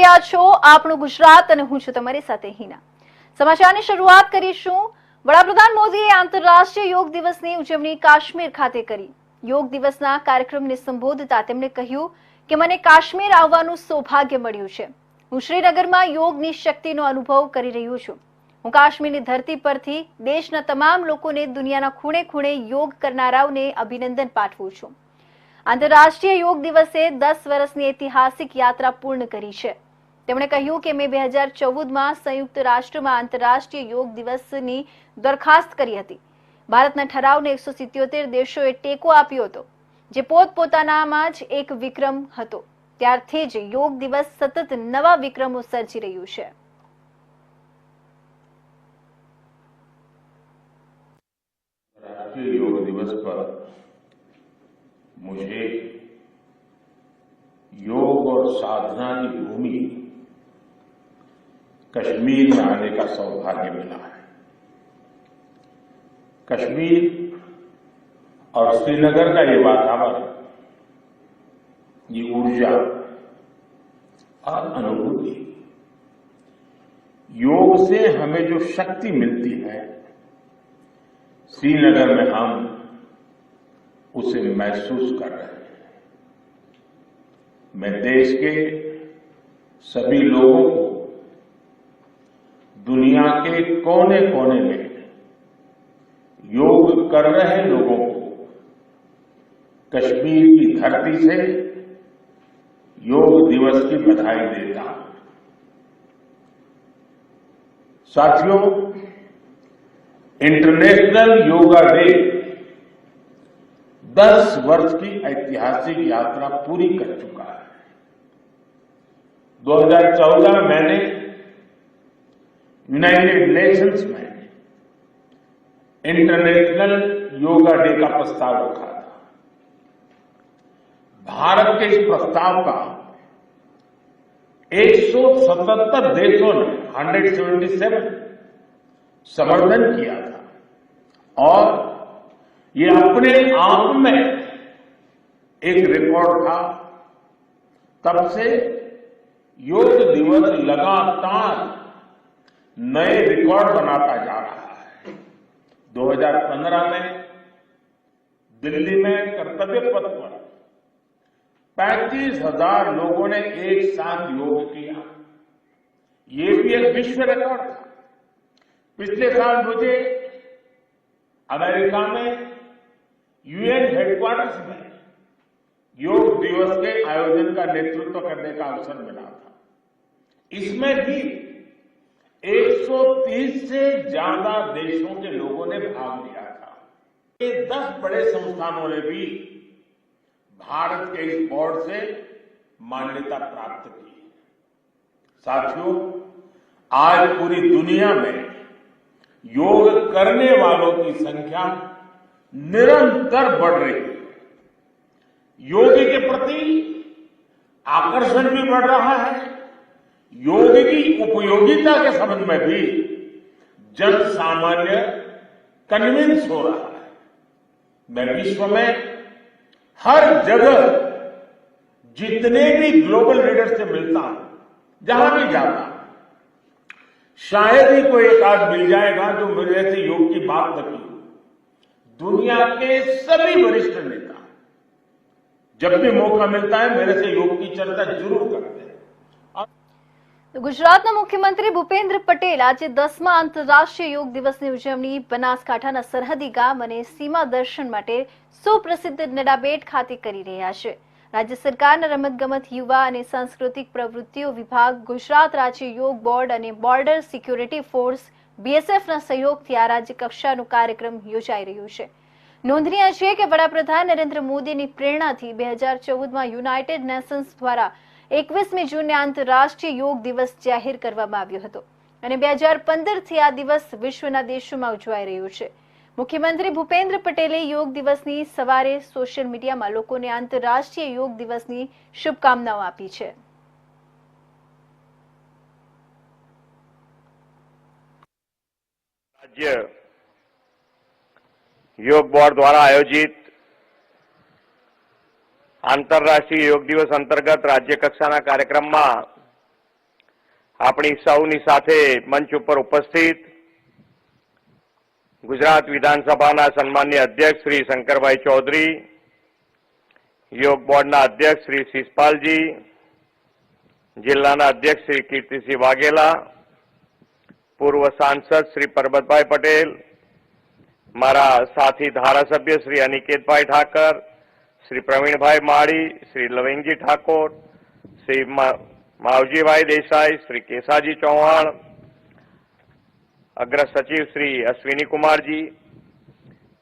રહ્યા છો આપણું ગુજરાત અને હું છું તમારી સાથે હિના। સમાચારની શરૂઆત કરીશું। વડાપ્રધાન મોદીએ આંતરરાષ્ટ્રીય યોગ દિવસની ઉજવણી કાશ્મીર ખાતે કરી। યોગ દિવસના કાર્યક્રમને સંબોધતા તેમણે કહ્યું કે મને કાશ્મીર આવવાનું સૌભાગ્ય મળ્યું છે। હું શ્રીનગરમાં યોગની શક્તિનો અનુભવ કરી રહ્યો છું। હું કાશ્મીરની ધરતી પરથી દેશના તમામ લોકોને દુનિયાના ખૂણે ખૂણે યોગ કરનારાઓને અભિનંદન પાઠવું છું। આંતરરાષ્ટ્રીય યોગ દિવસે 10 વર્ષની ઐતિહાસિક યાત્રા પૂર્ણ કરી છે। તેમણે કહ્યું કે મે 2014માં સંયુક્ત રાષ્ટ્રમાં આંતરરાષ્ટ્રીય યોગ દિવસની દરખાસ્ત કરી હતી। ભારતના ઠરાવને 177 દેશોએ ટેકો આપ્યો હતો, જે પોતપોતાનામાં જ એક વિક્રમ હતો। ત્યારથી જ યોગ દિવસ સતત નવા વિક્રમો સર્જી રહ્યું છે। राष्ट्रीय योग दिवस पर मुझे योग और साधना की भूमि कश्मीर में आने का सौभाग्य मिला है। कश्मीर और श्रीनगर का ये वातावरण, ये ऊर्जा और अनुभूति, योग से हमें जो शक्ति मिलती है, श्रीनगर में हम उसे महसूस कर रहे हैं। मैं देश के सभी लोगों को, दुनिया के कोने कोने में योग कर रहे लोगों को कश्मीर की धरती से योग दिवस की बधाई देता हूं। साथियों, इंटरनेशनल योगा डे 10 वर्ष की ऐतिहासिक यात्रा पूरी कर चुका है। 2014 में मैंने यूनाइटेड नेशंस में इंटरनेशनल योगा डे का प्रस्ताव रखा था। भारत के इस प्रस्ताव का 177 देशों ने 177 समर्थन किया था और ये अपने आप में एक रिकॉर्ड था। तब से योग दिवस लगातार नए रिकॉर्ड बनाता जा रहा है। 2015 में दिल्ली में कर्तव्य पथ पर 35,000 लोगों ने एक साथ योग किया। ये भी एक विश्व रिकॉर्ड था। पिछले साल मुझे अमेरिका में यूएन हेडक्वार्टर्स में योग दिवस के आयोजन का नेतृत्व करने का अवसर मिला था। इसमें भी 130 से ज्यादा देशों के लोगों ने भाग लिया था। ये 10 बड़े संस्थानों ने भी भारत के इस बोर्ड से मान्यता प्राप्त की। साथियों, आज पूरी दुनिया में योग करने वालों की संख्या निरंतर बढ़ रही है। योग के प्रति आकर्षण भी बढ़ रहा है। योग की उपयोगिता के संबंध में भी जन सामान्य कन्विंस हो रहा है। मैं विश्व में हर जगह जितने भी ग्लोबल लीडर से मिलता हूं, जहां भी जाता हूं, शायद ही कोई एक आध मिल जाएगा जो मेरे से योग की बात न की। दुनिया के सभी वरिष्ठ नेता जब भी मौका मिलता है मेरे से योग की चर्चा जरूर करते हैं। ગુજરાતના મુખ્યમંત્રી ભૂપેન્દ્ર પટેલ આજે 10મા આંતરરાષ્ટ્રીય યોગ દિવસની ઉજવણી બનાસકાંઠાના સરહદી ગામ અને સીમા દર્શન માટે સુપ્રસિદ્ધ નડાબેટ ખાતે કરી રહ્યા છે। રાજ્ય સરકારના રમતગમત, યુવા અને સાંસ્કૃતિક પ્રવૃત્તિઓ વિભાગ, ગુજરાત રાજ્ય યોગ બોર્ડ અને બોર્ડર સિક્યુરિટી ફોર્સ બીએસએફના સહયોગથી આ રાજ્ય કક્ષાનો કાર્યક્રમ યોજાઈ રહ્યો છે। નોંધનીય છે કે વડાપ્રધાન નરેન્દ્ર મોદીની પ્રેરણાથી 2014માં યુનાઇટેડ નેશન્સ દ્વારા 21મી જૂનને આંતરરાષ્ટ્રીય યોગ દિવસ જાહેર કરવામાં આવ્યો હતો અને 2015થી આ દિવસ વિશ્વના દેશોમાં ઉજવાઈ રહ્યો છે। મુખ્યમંત્રી ભૂપેન્દ્ર પટેલે યોગ દિવસની સવારે સોશિયલ મીડિયામાં લોકોને આંતરરાષ્ટ્રીય યોગ દિવસની શુભકામનાઓ આપી છે। राज्य योग बोर्ड द्वारा आयोजित आंतरराष्ट्रीय योग दिवस अंतर्गत राज्य कक्षाना कार्यक्रम में આપણી સૌની સાથે મંચ ઉપર ઉપસ્થિત ગુજરાત વિધાનસભાના સન્માનીય અધ્યક્ષ શ્રી શંકરભાઈ ચૌધરી, યોગ બોર્ડના અધ્યક્ષ શ્રી શિષપાલજી, જિલ્લાના અધ્યક્ષ શ્રી કીર્તિસિંહ વાઘેલા, પૂર્વ સાંસદ શ્રી પરબતભાઈ પટેલ, મારા સાથી ધારાસભ્ય શ્રી અનિકેતભાઈ ઠાકર, શ્રી પ્રવીણભાઈ માળી, શ્રી લવિંગજી ઠાકોર, શ્રી માવજીભાઈ દેસાઈ, શ્રી કેસાજી ચૌહાણ, અગ્ર સચિવ શ્રી અશ્વિની કુમારજી,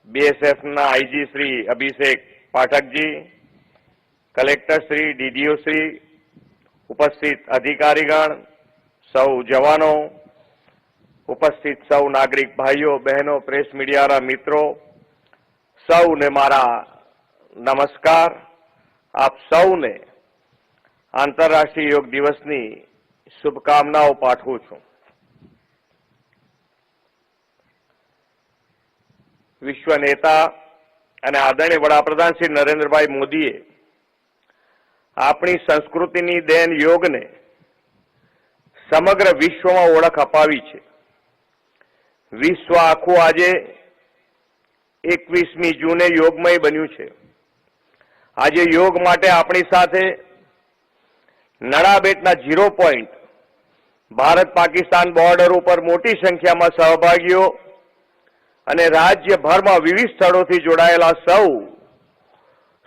બીએસએફના આઈજી શ્રી અભિષેક પાઠકજી, કલેક્ટર શ્રી, ડીડીઓ શ્રી, ઉપસ્થિત અધિકારીગણ, સૌ જવાનો, ઉપસ્થિત સૌ નાગરિક ભાઈઓ બહેનો, પ્રેસ મીડિયાના મિત્રો, સૌને મારા નમસ્કાર। આપ સૌને આંતરરાષ્ટ્રીય યોગ દિવસની શુભકામનાઓ પાઠવું છું। વિશ્વ નેતા અને આદરણીય વડાપ્રધાન શ્રી નરેન્દ્રભાઈ મોદીએ આપણી સંસ્કૃતિની દેન યોગને સમગ્ર વિશ્વમાં ઓળખ અપાવી છે। વિશ્વ આખું આજે 21મી જૂને યોગમય બન્યું છે। આજે યોગ માટે આપણી સાથે નડાબેટના 0 પોઈન્ટ ભારત પાકિસ્તાન બોર્ડર ઉપર મોટી સંખ્યામાં સહભાગીઓ અને રાજ્યભરમાં વિવિધ સ્થળોથી જોડાયેલા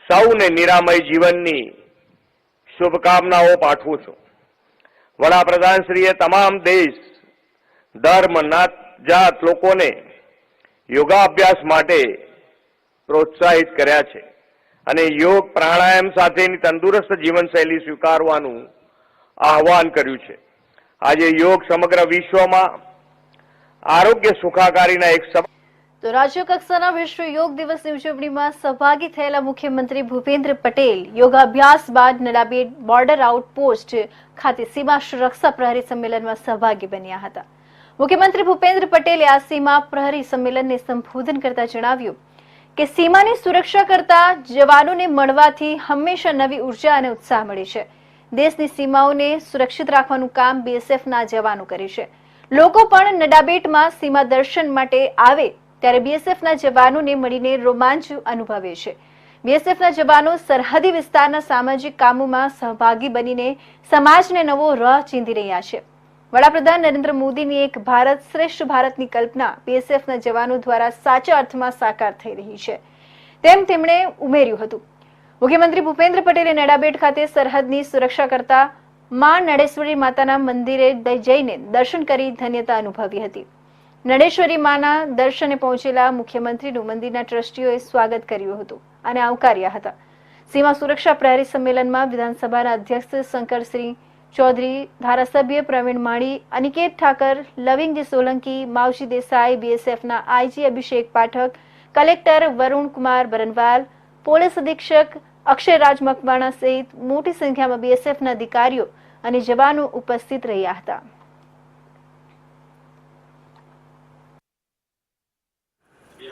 સૌને નિરામય જીવનની શુભકામનાઓ પાઠવું છું। વડાપ્રધાનશ્રીએ તમામ દેશ, ધર્મ, જાત લોકોને યોગાભ્યાસ માટે પ્રોત્સાહિત કર્યા છે અને યોગ પ્રાણાયામ સાથેની તંદુરસ્ત જીવનશૈલી સ્વીકારવાનું આહવાન કર્યું છે। આજે યોગ સમગ્ર વિશ્વમાં આરોગ્ય સુખાકારીના એક તો રાજ્ય કક્ષાના વિશ્વ યોગ દિવસની ઉજવણીમાં સહભાગી થયેલા મુખ્યમંત્રી ભૂપેન્દ્ર પટેલ યોગાભ્યાસ બાદ નડાબેટ બોર્ડર આઉટપોસ્ટ ખાતે સીમા સુરક્ષા પ્રહરી સંમેલનમાં સહભાગી બન્યા હતા। મુખ્યમંત્રી ભૂપેન્દ્ર પટેલે આ સીમા પ્રહરી સંમેલનને સંબોધન કરતા જણાવ્યું કે સીમાની સુરક્ષા કરતા જવાનોને મળવાથી હંમેશા નવી ઉર્જા અને ઉત્સાહ મળે છે। દેશની સીમાઓને સુરક્ષિત રાખવાનું કામ બીએસએફના જવાનો કરે છે। લોકો પણ નડાબેટમાં સીमा દર્શન માટે આવે ત્યારે બીએસએફના જવાનોને મળીને રોમાંચ અનુભવે છે। બીએસએફના જવાનો સરહદી વિસ્તારના સામાજિક કામોમાં સહભાગી બનીને સમાજને નવો રાહ ચીંધી રહ્યા છે। વડાપ્રધાન નરેન્દ્ર મોદીની એક ભારત શ્રેષ્ઠ ભારતની કલ્પના બીએસએફના જવાનો દ્વારા સાચા અર્થમાં સાકાર થઈ રહી છે તેમ તેમણે ઉમેર્યું હતું। મુખ્યમંત્રી ભૂપેન્દ્ર પટેલે નડાબેટ ખાતે સરહદની સુરક્ષા કરતા માં નડેશ્વરી માતાના મંદિરે જઈને દર્શન કરી ધન્યતા અનુભવી હતી। નડેશ્વરી માના દર્શને પહોંચેલા મુખ્યમંત્રીનું મંદિરના ટ્રસ્ટીઓએ સ્વાગત કર્યું હતું અને આવકાર્યા હતા। સીમા સુરક્ષા પ્રહરી સંમેલનમાં વિધાનસભાના અધ્યક્ષ શંકરસિંહ चौधरी, धारासभ्य प्रवीण माड़ी, अनिकेत ठाकर, लविंगजी सोलंकी, मावजी देसाई, बीएसएफना आईजी अभिषेक पाठक, कलेक्टर वरुण कुमार बरनवाल, पोलीस अधीक्षक अक्षय राज मकवाणा सहित मोटी संख्याમાં बीएसएफના अधिकारीઓ અને જવાનો ઉપસ્થિત રહ્યા હતા।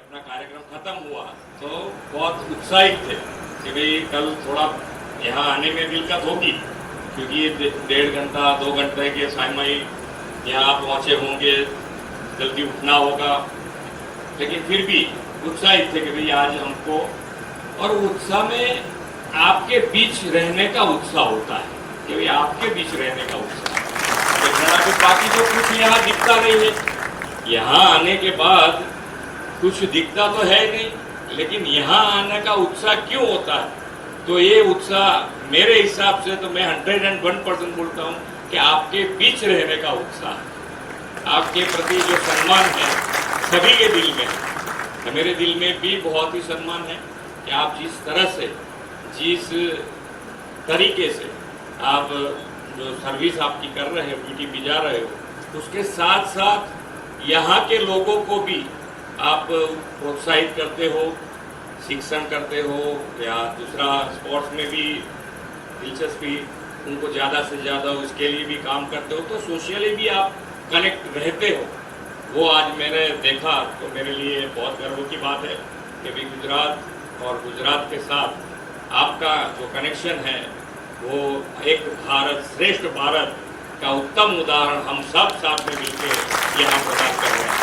अपना कार्यक्रम खत्म हुआ तो बहुत उत्साहित थे कि भाई कल थोड़ा यहाँ आने में दिक्कत होगी क्योंकि ये 1.5 घंटा 2 घंटे के समय यहाँ पहुँचे होंगे, जल्दी उठना होगा, लेकिन फिर भी उत्साहित थे कि भाई आज हमको, और उत्साह में आपके बीच रहने का उत्साह होता है कि भाई आपके बीच रहने का उत्साह। तो बाकी जो कुछ यहाँ दिखता नहीं है, यहाँ आने के बाद कुछ दिखता तो है नहीं, लेकिन यहाँ आने का उत्साह क्यों होता है? तो ये उत्साह मेरे हिसाब से तो मैं 101% बोलता हूँ कि आपके बीच रहने का उत्साह, आपके प्रति जो सम्मान है सभी के दिल में, तो मेरे दिल में भी बहुत ही सम्मान है कि आप जिस तरह से, जिस तरीके से आप जो सर्विस आपकी कर रहे हो, ड्यूटी भी जा रहे हो, उसके साथ साथ यहाँ के लोगों को भी आप प्रोत्साहित करते हो, शिक्षण करते हो या दूसरा स्पोर्ट्स में भी दिलचस्पी उनको ज़्यादा से ज़्यादा उसके लिए भी काम करते हो, तो सोशली भी आप कनेक्ट रहते हो। वो आज मैंने देखा तो मेरे लिए बहुत गर्व की बात है कि भी गुजरात और गुजरात के साथ आपका जो कनेक्शन है वो एक भारत श्रेष्ठ भारत का उत्तम उदाहरण हम सब साथ में मिलकर यहाँ प्रदान कर रहे हैं।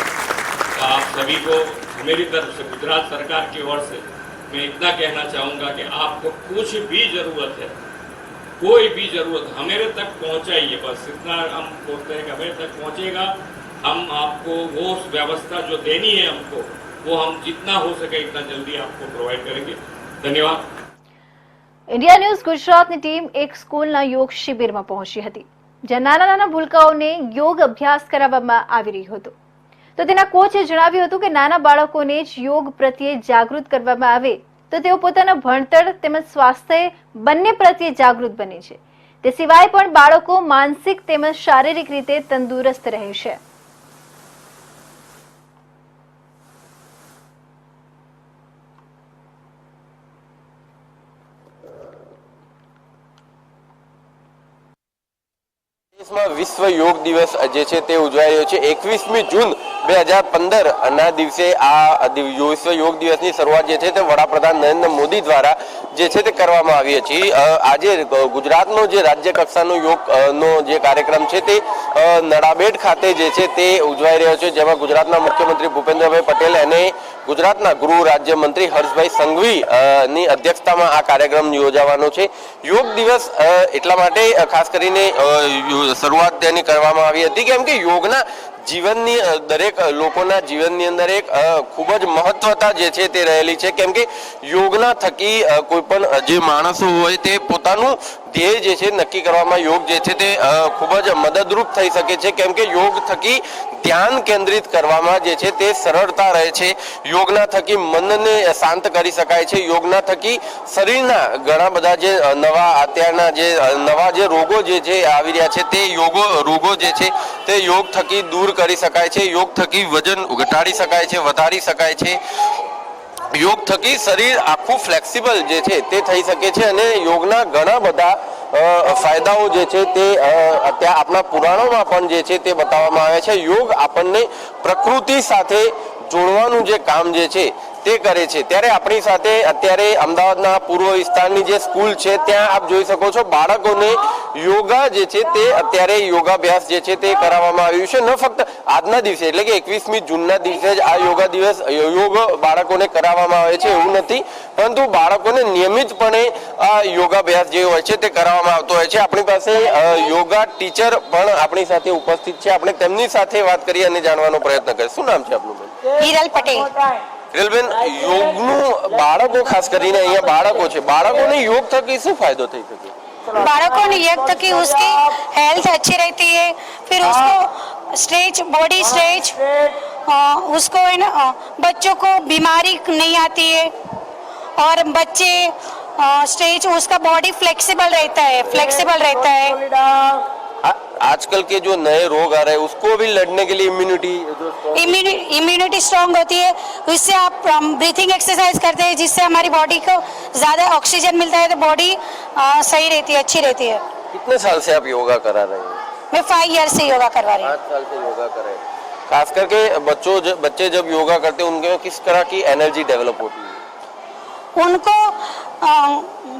तो आप सभी को मेरी तरफ से गुजरात सरकार की ओर से मैं इतना कहना चाहूँगा कि आपको कुछ भी ज़रूरत है, कोई भी ज़रूरत हमारे तक पहुँचाइए, बस इतना हम सोचते हैं कि हमारे तक पहुँचेगा, हम आपको वो व्यवस्था जो देनी है हमको, वो हम जितना हो सके इतना जल्दी आपको प्रोवाइड करेंगे। धन्यवाद। ઇન્ડિયા ન્યૂઝ ગુજરાતની ટીમ એક સ્કૂલના યોગ શિબિરમાં પહોંચી હતી, જ્યાં નાના નાના ભૂલકાઓને યોગ અભ્યાસ કરાવવામાં આવી રહ્યો હતો. તો તેના કોચે જણાવ્યું હતું કે નાના બાળકોને જ યોગ પ્રત્યે જાગૃત કરવામાં આવે તો તેઓ પોતાના ભણતર તેમજ સ્વાસ્થ્ય બંને પ્રત્યે જાગૃત બને છે. તે સિવાય પણ બાળકો માનસિક તેમજ શારીરિક રીતે તંદુરસ્ત રહે છે. દેશમાં વિશ્વ યોગ દિવસ જે છે તે ઉજવાઈ રહ્યો છે. 21મી જૂન 2015 ના દિવસે આ વિશ્વ યોગ દિવસની શરૂઆત જે છે તે વડાપ્રધાન નરેન્દ્ર મોદી દ્વારા જે છે તે કરવામાં આવી હતી. આજે ગુજરાતનો જે રાજ્ય કક્ષાનો યોગનો જે કાર્યક્રમ છે તે નડાબેટ ખાતે જે છે તે ઉજવાઈ રહ્યો છે, જેમાં ગુજરાતના મુખ્યમંત્રી ભૂપેન્દ્રભાઈ પટેલ અને ગુજરાતના ગૃહ રાજ્યમંત્રી હર્ષભાઈ સંઘવી ની અધ્યક્ષતામાં આ કાર્યક્રમ યોજાવાનો છે. યોગ દિવસ એટલા માટે ખાસ કરીને શરૂઆત તેની કરવામાં આવી હતી કેમ કે યોગના જીવનની દરેક લોકોના જીવનની અંદર એક ખૂબ જ મહત્વતા જે છે તે રહેલી છે, કેમ કે યોગના થકી કોઈ પણ જે માણસો હોય તે પોતાનું ધ્યેય જે છે નક્કી કરવામાં યોગ જે છે તે ખૂબ જ મદદરૂપ થઈ શકે છે, કેમ કે યોગ થકી ધ્યાન કેન્દ્રિત કરવામાં જે છે તે સરળતા રહે છે. યોગના થકી મનને શાંત કરી શકાય છે. યોગના થકી શરીરના ઘણા બધા જે અત્યારના જે નવા જે રોગો જે છે આવી રહ્યા છે તે રોગો જે છે તે યોગ થકી દૂર કરી શકાય છે. યોગ થકી વજન ઘટાડી શકાય છે, વધારી શકાય છે. યોગ થકી શરીર આખું ફ્લેક્સિબલ જે છે તે થઈ શકે છે અને યોગના ઘણા બધા ફાયદાઓ જે છે તે અત્યારે આપણા પુરાણોમાં પણ જે છે તે બતાવવામાં આવે છે. યોગ આપણને પ્રકૃતિ સાથે જોડવાનું જે કામ જે છે તે કરે છે. ત્યારે આપણી સાથે અત્યારે અમદાવાદના પૂર્વ વિસ્તારની જે સ્કૂલ છે ત્યાં આપ જોઈ શકો છો બાળકોને યોગા જે છે તે અત્યારે યોગાભ્યાસ જે છે તે કરાવવામાં આવ્યું છે. ન ફક્ત આજના દિવસે એટલે કે 21મી જૂનના દિવસે જ આ યોગા દિવસ યોગ બાળકોને કરાવવામાં આવે છે એવું નથી, પરંતુ બાળકોને નિયમિતપણે આ યોગાભ્યાસ જે હોય છે તે કરાવવામાં આવતો હોય છે. આપણી પાસે યોગા ટીચર પણ આપણી સાથે ઉપસ્થિત છે. આપણે તેમની સાથે વાત કરી અને જાણવાનો પ્રયત્ન કરીએ. શું નામ છે આપનું? હિરલ પટેલ. હિરલબેન, યોગનું બાળકો ખાસ કરીને અહીંયા બાળકો છે, બાળકોને યોગ થકી શું ફાયદો થઈ શકે? बालकों ने योग तक उसकी हेल्थ अच्छी रहती है, फिर उसको स्ट्रेच बॉडी स्ट्रेच उसको है ना बच्चों को बीमारी नहीं आती है और बच्चे स्ट्रेच उसका बॉडी फ्लेक्सिबल रहता है। आजकल के जो नए रोग आ रहे हैं उसको भी लड़ने के लिए इम्यूनिटी स्ट्रांग होती है। इससे आप ब्रीथिंग एक्सरसाइज करते हैं जिससे हमारी बॉडी को ज़्यादा ऑक्सीजन मिलता है तो बॉडी सही रहती है, अच्छी रहती है। कितने साल से आप योगा करा रहे हैं? मैं 5 ईयर से योगा करवा रही हूँ। 5 साल से योगा कर रहे हैं। खास करके बच्चे जब योगा करते हैं उनके में किस तरह की एनर्जी डेवलप होती है? उनको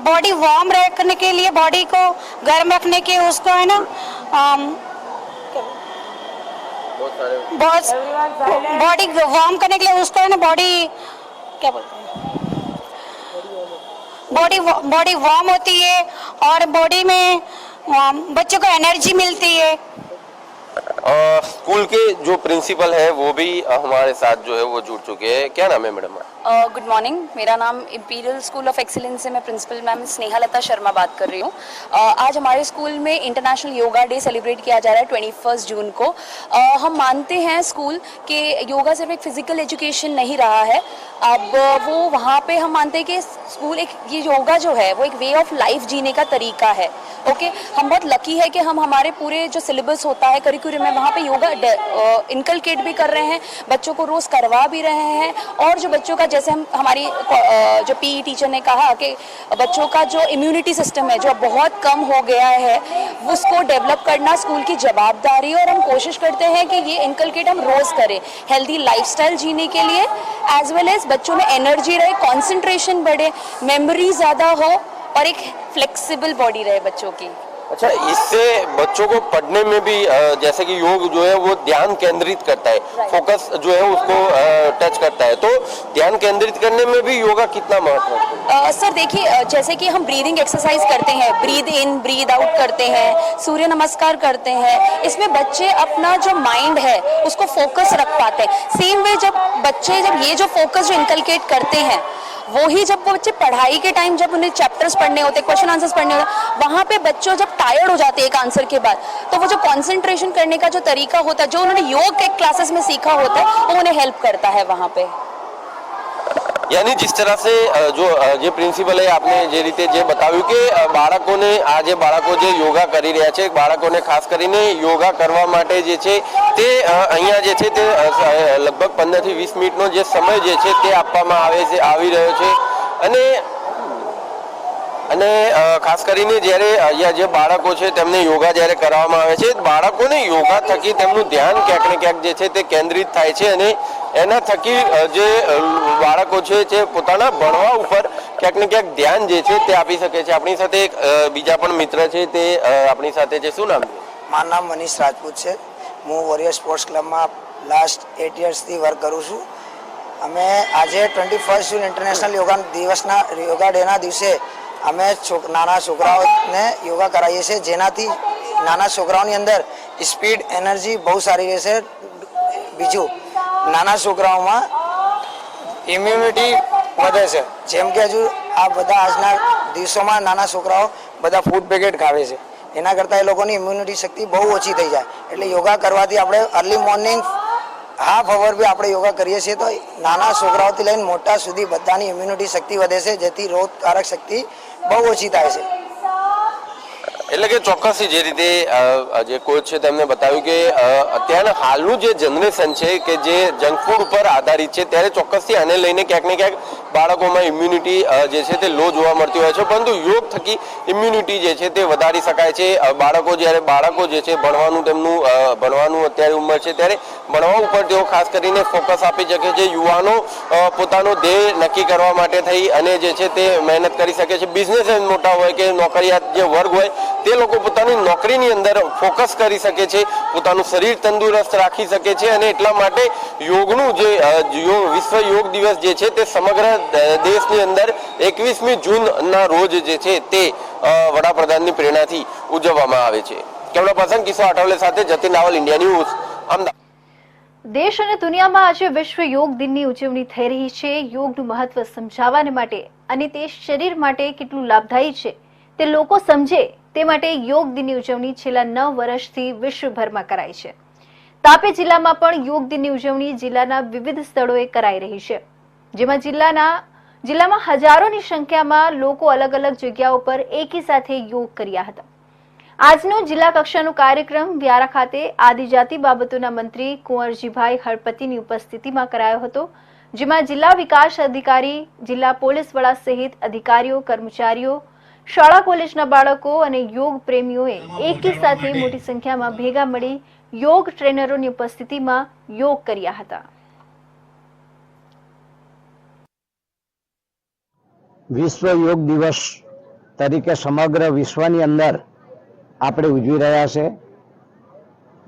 बॉडी वार्म रखने के लिए, बॉडी को गर्म रखने के उसको है ना बहुत बॉडी वार्म करने के लिए उसको है ना बॉडी क्या बोलते हैं बॉडी वार्म होती है और बॉडी में बच्चों को एनर्जी मिलती है। स्कूल के जो प्रिंसिपल है वो भी हमारे साथ जो है वो जुड़ चुके हैं। क्या नाम है मैडम? गुड मॉर्निंग, मेरा नाम इंपीरियल स्कूल ऑफ एक्सीलेंस से मैं प्रिंसिपल मैम स्नेहलता शर्मा बात कर रही हूँ। आज हमारे स्कूल में इंटरनेशनल योगा डे सेलिब्रेट किया जा रहा है 21 जून को। हम मानते हैं स्कूल कि योगा सिर्फ एक फिजिकल एजुकेशन नहीं रहा है, अब वो वहाँ पे हम मानते हैं कि स्कूल एक ये योगा जो है वो एक वे ऑफ लाइफ जीने का तरीका है। ओके, हम बहुत लकी है कि हम हमारे पूरे जो सिलेबस होता है करिकुलम में वहाँ पे योगा इनकलकेट भी कर रहे हैं, बच्चों को रोज़ करवा भी रहे हैं। और जो बच्चों का जैसे हमारी जो पीई टीचर ने कहा कि बच्चों का जो इम्यूनिटी सिस्टम है जो बहुत कम हो गया है उसको डेवलप करना स्कूल की जवाबदारी है और हम कोशिश करते हैं कि ये इनकलकेट हम रोज़ करें हेल्दी लाइफस्टाइल जीने के लिए, एज वेल एज बच्चों में एनर्जी रहे, कंसंट्रेशन बढ़े, मेमोरी ज़्यादा हो और एक फ्लेक्सिबल बॉडी रहे बच्चों की। अच्छा, इससे बच्चों को पढ़ने में भी जैसे कि योग जो है वो ध्यान केंद्रित करता है, फोकस जो है उसको टच करता है, तो ध्यान केंद्रित करने में भी योगा कितना महत्वपूर्ण है? सर देखिए, जैसे कि हम ब्रीदिंग एक्सरसाइज करते हैं, ब्रीद इन ब्रीद आउट करते हैं, सूर्य नमस्कार करते हैं, इसमें बच्चे अपना जो माइंड है उसको फोकस रख पाते हैं। सेम वे जब बच्चे जब ये जो फोकस जो इनकलकेट करते हैं, वो ही जब वो बच्चे पढ़ाई के टाइम जब उन्हें चैप्टर्स पढ़ने होते, क्वेश्चन आंसर्स पढ़ने होते, वहाँ पे बच्चों जब टायर्ड हो जाते हैं एक आंसर के बाद, तो वो जो कंसंट्रेशन करने का जो तरीका होता है, जो उन्होंने योग के क्लासेस में सीखा होता है, वो उन्हें हेल्प करता है वहाँ पे। यानी जिस तरह से जो જે પ્રિન્સિપલે આપને જે રીતે જે બતાવ્યું કે બાળકોને આ જે બાળકો જે યોગા કરી રહ્યા છે, બાળકોને ખાસ કરીને યોગા કરવા માટે જે છે તે અહીંયા જે છે તે લગભગ 15 થી 20 મિનિટનો જે સમય જે છે તે આપવામાં આવી રહ્યો છે અને ખાસ કરીને જ્યારે અહીંયા જે બાળકો છે તેમને યોગા જ્યારે કરવામાં આવે છે, બાળકોને યોગા થકી તેમનું ધ્યાન ક્યાંક ને ક્યાંક જે છે તે કેન્દ્રિત થાય છે અને એના થકી જે બાળકો છે તે પોતાના ભણવા ઉપર ક્યાંક ને ક્યાંક ધ્યાન જે છે તે આપી શકે છે। આપણી સાથે એક બીજા પણ મિત્ર છે, તે આપણી સાથે છે। શું નામ છે? મારું નામ મનીષ રાજપૂત છે। હું વોરિયર સ્પોર્ટ્સ ક્લબમાં લાસ્ટ 8 યર્સથી વર્ક કરું છું। અમે આજે 21 જૂન ઇન્ટરનેશનલ યોગા ડેના દિવસે અમે નાના છોકરાઓને યોગા કરાવીએ છીએ, જેનાથી નાના છોકરાઓની અંદર સ્પીડ એનર્જી બહુ સારી રહેશે। બીજું, નાના છોકરાઓમાં ઇમ્યુનિટી વધે છે, જેમ કે હજુ આ બધા આજના દિવસોમાં નાના છોકરાઓ બધા ફૂડ પેકેટ ખાવે છે, એના કરતાં એ લોકોની ઇમ્યુનિટી શક્તિ બહુ ઓછી થઈ જાય। એટલે યોગા કરવાથી આપણે અર્લી મોર્નિંગ હાફ અવર બી આપણે યોગા કરીએ છીએ તો નાના છોકરાઓથી લઈને મોટા સુધી બધાની ઇમ્યુનિટી શક્તિ વધે છે, જેથી રોગકારક શક્તિ બહુ ઓછી થાય છે। એટલે કે ચોક્કસથી જે રીતે જે કોચ છે તેમને બતાવ્યું કે અત્યારના હાલનું જે જનરેશન છે કે જે જંક ફૂડ ઉપર આધારિત છે, ત્યારે ચોક્કસથી આને લઈને ક્યાંક ને ક્યાંક બાળકોમાં ઇમ્યુનિટી જે છે તે લો જોવા મળતી હોય છે, પરંતુ યોગ થકી ઇમ્યુનિટી જે છે તે વધારી શકાય છે। જ્યારે બાળકો જે છે ભણવાનું અત્યારે ઉંમર છે ત્યારે ભણવા ઉપર તેઓ ખાસ કરીને ફોકસ આપી શકે છે। યુવાનો પોતાનો ધ્યેય નક્કી કરવા માટે થઈ અને જે છે તે મહેનત કરી શકે છે। બિઝનેસમેન મોટા હોય કે નોકરિયાત જે વર્ગ હોય તે લોકો પોતાની નોકરીની અંદર ફોકસ કરી શકે છે, પોતાનું શરીર તંદુરસ્ત રાખી શકે છે અને એટલા માટે યોગનું જે વિશ્વ યોગ દિવસ જે છે તે સમગ્ર દેશની અંદર 21મી જૂનના રોજ જે છે તે વડાપ્રધાનની પ્રેરણાથી ઉજવવામાં આવે છે। કેમેરા પર્સન કિશોર આઠવલે સાથે જતીન રાવલ, ઇન્ડિયા ન્યૂઝ, અમદાવાદ। દેશ અને દુનિયામાં આજે વિશ્વ યોગ દિનની ઉજવણી થઈ રહી છે। યોગનું મહત્વ સમજાવવાને માટે અને તે શરીર માટે કેટલું લાભદાયી છે તે લોકો સમજે તે માટે યોગ દિનની ઉજવણી છેલ્લા 9 વર્ષથી વિશ્વભરમાં કરાય છે। તાપી જિલ્લામાં પણ યોગ દિનની ઉજવણી જિલ્લાના વિવિધ સ્થળોએ કરાઈ રહી છે, જેમાં જિલ્લામાં હજારોની સંખ્યામાં લોકો અલગ અલગ જગ્યાઓ પર એકી સાથે યોગ કર્યા હતા। આજનો જિલ્લા કક્ષાનો કાર્યક્રમ વ્યારા ખાતે આદિજાતિ બાબતોના મંત્રી કુંવરજીભાઈ હળપતિની ઉપસ્થિતિમાં કરાયો હતો, જેમાં જિલ્લા વિકાસ અધિકારી, જિલ્લા પોલીસ વડા સહિત અધિકારીઓ, કર્મચારીઓ, શાળા કોલેજના બાળકો અને યોગ પ્રેમીઓએ એકી સાથે મોટી સંખ્યામાં ભેગા મળી યોગ ટ્રેનરોની ઉપસ્થિતિમાં યોગ કર્યા હતા। વિશ્વ યોગ દિવસ તરીકે સમગ્ર વિશ્વની અંદર આપણે ઉજવી રહ્યા છે।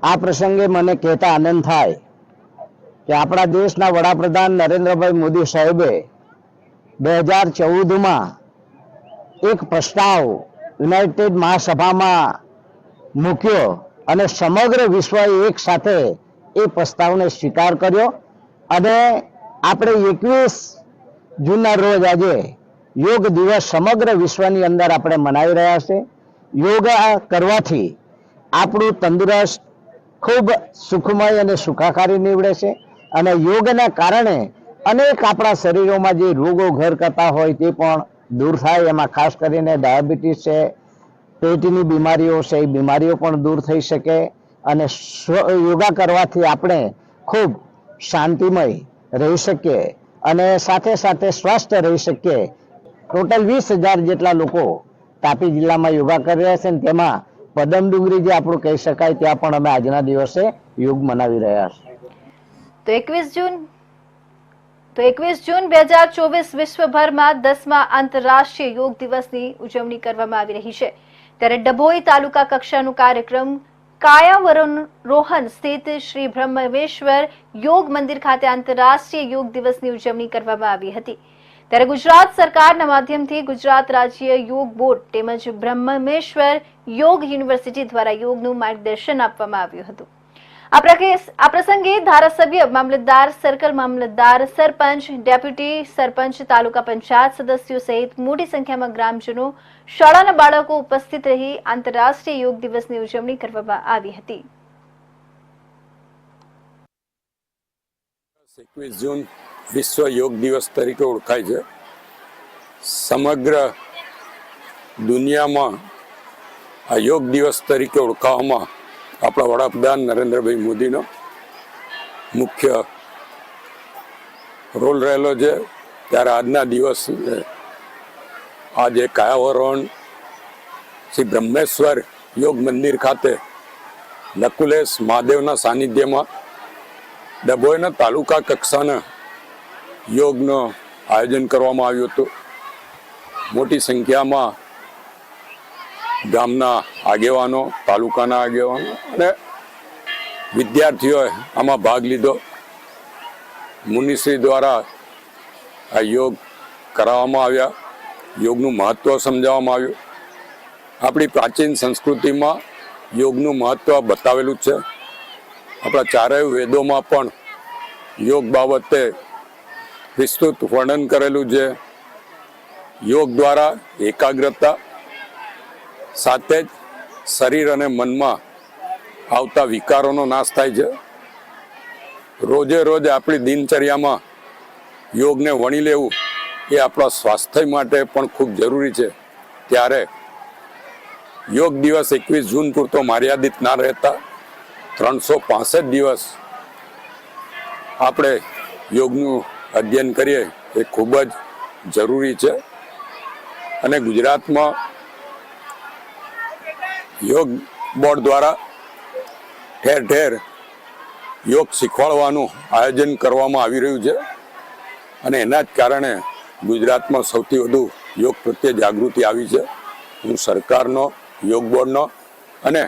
આ પ્રસંગે મને કહેતા આનંદ થાય કે આપણા દેશના વડાપ્રધાન નરેન્દ્રભાઈ મોદી સાહેબે 2014માં એક પ્રસ્તાવ યુનાઇટેડ મહાસભામાં મૂક્યો અને સમગ્ર વિશ્વએ એક સાથે એ પ્રસ્તાવને સ્વીકાર કર્યો અને આપણે 21 જૂનના રોજ આજે યોગ દિવસ સમગ્ર વિશ્વની અંદર આપણે મનાવી રહ્યા છે। યોગા કરવાથી આપણું તંદુરસ્ત ખૂબ સુખમય અને સુખાકારી નીવડે છે અને યોગના કારણે અનેક આપણા શરીરોમાં જે રોગો ઘર કરતા હોય તે પણ दूर थाय। एमां खास करीने डायाबिटीज है, पेटनी बीमारीओ छे, ए बीमारीओ पण दूर थई शके अने योगा करवाथी आपणे खूब शांतिमय रही शकीए अने साथे साथे स्वस्थ रही शकीए। टोटल 20,000 जेटला लोको तापी जिल्लामां योगा करी रह्या छे, तेमां पदम डुंगरी जे आपणुं कही शकाय त्यां पण अमे आजना दिवसे योग मनावी रह्या छीए। तो 21 जून 2024 विश्वभर में 10मा आंतरराष्ट्रीय योग दिवस की उजवणी करवामां आवी रही है, ત્યારે ડભોઈ તાલુકા કક્ષાનો કાર્યક્રમ કાયાવરોહન સ્થિત શ્રી બ્રહ્મેશ્વર યોગ મંદિર ખાતે આંતરરાષ્ટ્રીય યોગ દિવસની ઉજવણી કરવામાં આવી હતી। ત્યારે ગુજરાત સરકારના માધ્યમથી ગુજરાત રાજ્ય યોગ બોર્ડ તેમજ બ્રહ્મેશ્વર યોગ યુનિવર્સિટી દ્વારા યોગનું માર્ગદર્શન આપવામાં આવ્યું હતું। આ પ્રસંગે ધારાસભ્ય, મામલતદાર, સર્કલ મામલતદાર, સરપંચ, ડેપ્યુટી સરપંચ, તાલુકા પંચાયત સદસ્યો સહિત મોટી સંખ્યામાં ગ્રામજનો, શાળાના બાળકો ઉપસ્થિત રહી આંતરરાષ્ટ્રીય યોગ દિવસની ઉજવણી કરવામાં આવી હતી। 21 જૂન વિશ્વ યોગ દિવસ તરીકે ઓળખાય છે। સમગ્ર દુનિયામાં આ યોગ દિવસ તરીકે ઓળખાવવામાં આપણા વડાપ્રધાન નરેન્દ્રભાઈ મોદીનો મુખ્ય રોલ રહેલો છે। ત્યારે આજના દિવસ આજે કાયાવરોહન શ્રી બ્રહ્મેશ્વર યોગ મંદિર ખાતે નકુલેશ મહાદેવના સાનિધ્યમાં ડભોઈના તાલુકા કક્ષાના યોગનું આયોજન કરવામાં આવ્યું હતું। મોટી સંખ્યામાં ગામના આગેવાનો, તાલુકાના આગેવાનો અને વિદ્યાર્થીઓએ આમાં ભાગ લીધો। મુનિશ્રી દ્વારા આ યોગ કરાવવામાં આવ્યા, યોગનું મહત્ત્વ સમજાવવામાં આવ્યું। આપણી પ્રાચીન સંસ્કૃતિમાં યોગનું મહત્ત્વ બતાવેલું છે। આપણા ચારેય વેદોમાં પણ યોગ બાબતે વિસ્તૃત વર્ણન કરેલું છે। યોગ દ્વારા એકાગ્રતા સાથે જ શરીર અને મનમાં આવતા વિકારોનો નાશ થાય છે। રોજે રોજ આપણી દિનચર્યામાં યોગને વણી લેવું એ આપણા સ્વાસ્થ્ય માટે પણ ખૂબ જરૂરી છે। ત્યારે યોગ દિવસ 21 જૂન પૂરતો મર્યાદિત ના રહેતા 365 દિવસ આપણે યોગનું અધ્યયન કરીએ એ ખૂબ જ જરૂરી છે। અને ગુજરાતમાં યોગ બોર્ડ દ્વારા ઠેર ઠેર યોગ શીખવાડવાનું આયોજન કરવામાં આવી રહ્યું છે। અને એના જ કારણે ગુજરાતમાં સૌથી વધુ યોગ પ્રત્યે જાગૃતિ આવી છે। હું સરકારનો, યોગ બોર્ડનો અને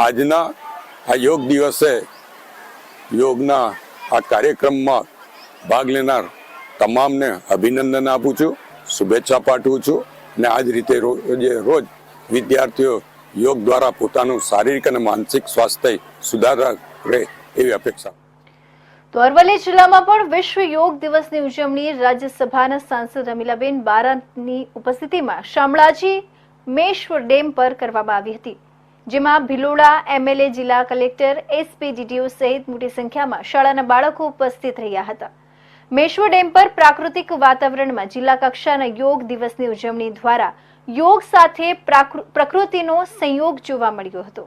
આજના આ યોગ દિવસે યોગના આ કાર્યક્રમમાં ભાગ લેનાર તમામને અભિનંદન આપું છું, શુભેચ્છા પાઠવું છું। અને આ જ રીતે રોજ વિદ્યાર્થીઓ યોગ દ્વારા પોતાનું શારીરિક અને માનસિક સ્વાસ્થ્ય સુધારા રહે એવી અપેક્ષા। તો અરવલ્લી જિલ્લામાં પણ વિશ્વ યોગ દિવસની ઉજવણી રાજ્યસભાના સાંસદ રમીલાબેન બારાની ઉપસ્થિતિમાં શામળાજી મેશ્વર ડેમ પર કરવામાં આવી હતી, જેમાં ભિલોડા એમએલએ, જિલ્લા કલેક્ટર, એસપી, ડીડીઓ સહિત મોટી સંખ્યામાં શાળાના બાળકો ઉપસ્થિત રહ્યા હતા। મેશ્વર ડેમ પર પ્રાકૃતિક વાતાવરણમાં જિલ્લા કક્ષાના યોગ દિવસની ઉજવણી દ્વારા યોગ સાથે પ્રકૃતિનો સંયોગ જોવા મળ્યો હતો।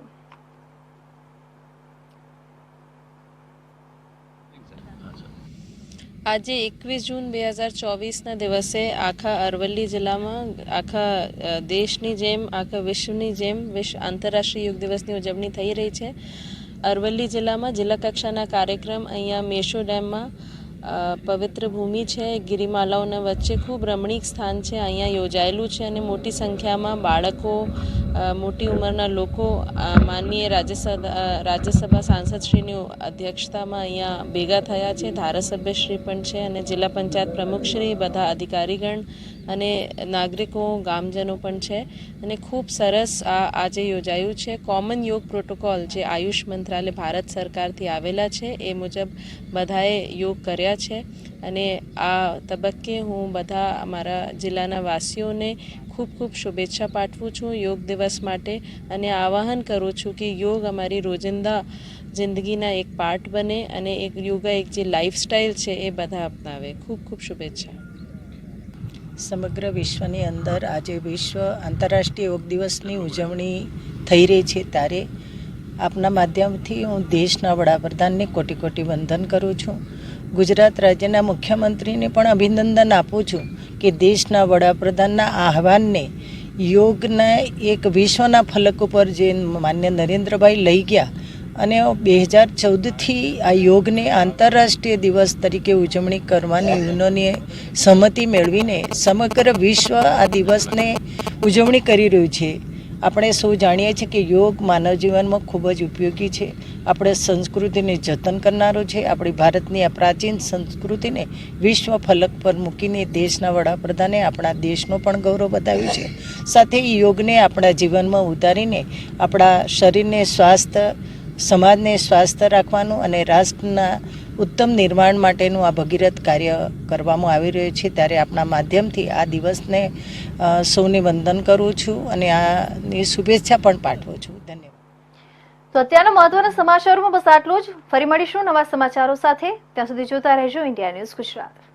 આજે 21 જૂન 2024ના દિવસે આખા અરવલ્લી જિલ્લામાં આખા દેશની જેમ આખા વિશ્વની જેમ આંતરરાષ્ટ્રીય યોગ દિવસની ઉજવણી થઈ રહી છે। અરવલ્લી જિલ્લામાં જિલ્લા કક્ષાના કાર્યક્રમ અહીંયા મેશ્વર ડેમમાં પવિત્ર ભૂમિ છે, ગિરિમાલાઓના વચ્ચે ખૂબ રમણીક સ્થાન છે, અહીંયા યોજાયેલું છે। અને મોટી સંખ્યામાં બાળકો, મોટી ઉંમરના લોકો માનનીય રાજ્યસભા સાંસદશ્રીની અધ્યક્ષતામાં અહીંયા ભેગા થયા છે। ધારાસભ્યશ્રી પણ છે અને જિલ્લા પંચાયત પ્રમુખશ્રી, બધા અધિકારીગણ અને નાગરિકો, ગામજનો પણ છે। અને ખૂબ સરસ આજે યોજાયું છે। કોમન યોગ પ્રોટોકોલ જે આયુષ મંત્રાલય ભારત સરકારથી આવેલા છે એ મુજબ બધાએ યોગ કર્યા છે। અને આ તબક્કે હું બધા અમારા જિલ્લાના વાસીઓને ખૂબ ખૂબ શુભેચ્છા પાઠવું છું યોગ દિવસ માટે અને આહ્વાન કરું છું કે યોગ અમારી રોજિંદા જિંદગીના એક પાર્ટ બને અને એક યોગા એક જે લાઈફસ્ટાઈલ છે એ બધા અપનાવે। ખૂબ ખૂબ શુભેચ્છા। સમગ્ર વિશ્વની અંદર આજે વિશ્વ આંતરરાષ્ટ્રીય યોગ દિવસની ઉજવણી થઈ રહી છે, ત્યારે આપના માધ્યમથી હું દેશના વડાપ્રધાનને કોટી કોટી વંદન કરું છું। ગુજરાત રાજ્યના મુખ્યમંત્રીને પણ અભિનંદન આપું છું કે દેશના વડાપ્રધાનના આહ્વાનને યોગના એક વિશ્વના ફલક ઉપર જે માન્ય નરેન્દ્રભાઈ લઈ ગયા અને 2014થી આ યોગને આંતરરાષ્ટ્રીય દિવસ તરીકે ઉજવણી કરવાની યુનોને સહમતિ મેળવીને સમગ્ર વિશ્વ આ દિવસને ઉજવણી કરી રહ્યું છે। આપણે સૌ જાણીએ છીએ કે યોગ માનવ જીવનમાં ખૂબ જ ઉપયોગી છે. આપણે સંસ્કૃતિને જતન કરનારો છે. આપણી ભારતની આ પ્રાચીન સંસ્કૃતિને વિશ્વ ફલક પર મૂકીને દેશના વડાપ્રધાને આપણા દેશનો પણ ગૌરવ બતાવ્યું છે. સાથે યોગને આપણા જીવનમાં ઉતારીને આપણા શરીરને સ્વાસ્થ, સમાજને સ્વાસ્થ રાખવાનું અને રાષ્ટ્રના ઉત્તમ નિર્માણ માટેનું આ ભગીરથ કાર્ય કરવામાં આવી રહ્યું છે. ત્યારે આપણા માધ્યમથી આ દિવસને સૌને વંદન કરું છું અને આની શુભેચ્છા પણ પાઠવું છું. ધન્યવાદ. તો અત્યારના મહત્વના સમાચારોમાં બસ આટલું જ. ફરી મળીશું નવા સમાચારો સાથે. ત્યાં સુધી જોતા રહેજો ઇન્ડિયા ન્યૂઝ ગુજરાત.